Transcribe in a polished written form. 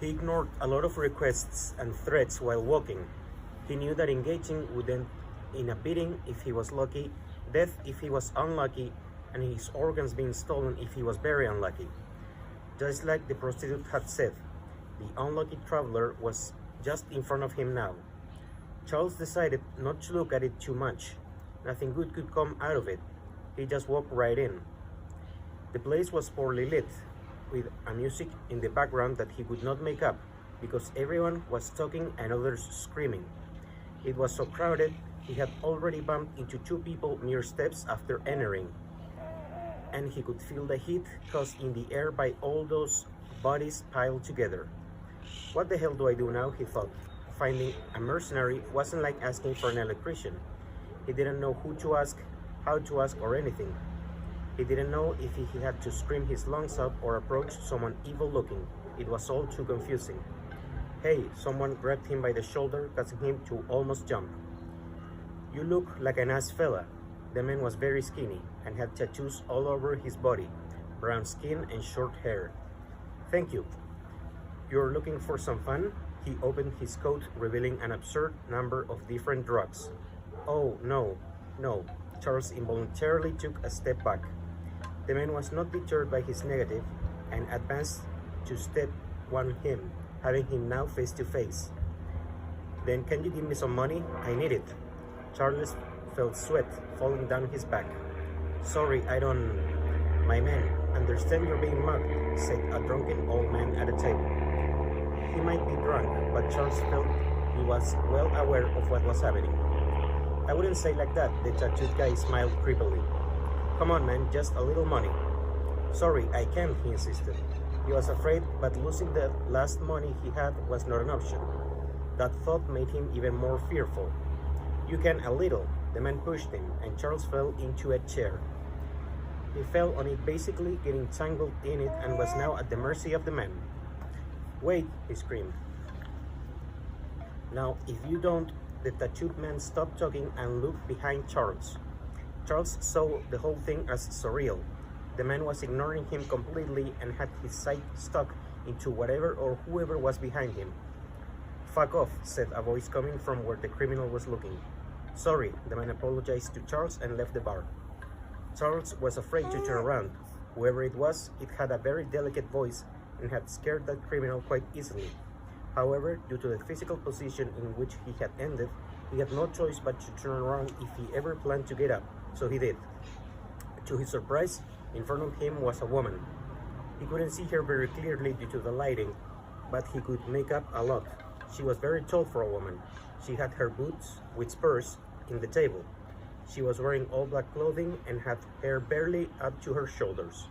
He ignored a lot of requests and threats while walking. He knew that engaging would end in a beating if he was lucky, death if he was unlucky, and his organs being stolen if he was very unlucky. Just like the prostitute had said, the unlucky traveler was just in front of him now. Charles decided not to look at it too much. Nothing good could come out of it. He just walked right in. The place was poorly lit, with a music in the background that he could not make up, because everyone was talking and others screaming. It was so crowded, he had already bumped into two people near steps after entering, and he could feel the heat caused in the air by all those bodies piled together. What the hell do I do now, he thought. Finding a mercenary wasn't like asking for an electrician. He didn't know who to ask, how to ask, or anything. He didn't know if he had to scream his lungs out or approach someone evil looking. It was all too confusing. Hey, someone grabbed him by the shoulder, causing him to almost jump. You look like a nice fella. The man was very skinny and had tattoos all over his body, brown skin and short hair. Thank you. You're looking for some fun? He opened his coat, revealing an absurd number of different drugs. Oh, no. Charles involuntarily took a step back. The man was not deterred by his negative and advanced to step one him, having him now face to face. Then can you give me some money? I need it. Charles felt sweat falling down his back. Sorry, I don't... My man, understand you're being mugged, said a drunken old man at a table. He might be drunk, but Charles felt he was well aware of what was happening. I wouldn't say like that, the tattooed guy smiled creepily. Come on, man, just a little money. Sorry, I can't, he insisted. He was afraid, but losing the last money he had was not an option. That thought made him even more fearful. You can a little. The man pushed him, and Charles fell into a chair. He fell on it, basically getting tangled in it, and was now at the mercy of the man. Wait, he screamed. Now, if you don't, the tattooed man stopped talking and looked behind Charles. Charles saw the whole thing as surreal. The man was ignoring him completely and had his sight stuck into whatever or whoever was behind him. Fuck off, said a voice coming from where the criminal was looking. Sorry, the man apologized to Charles and left the bar. Charles was afraid to turn around. Whoever it was, it had a very delicate voice and had scared that criminal quite easily. However, due to the physical position in which he had ended, he had no choice but to turn around if he ever planned to get up, so he did. To his surprise, in front of him was a woman. He couldn't see her very clearly due to the lighting, but he could make up a lot. She was very tall for a woman. She had her boots with spurs in the table. She was wearing all black clothing and had hair barely up to her shoulders.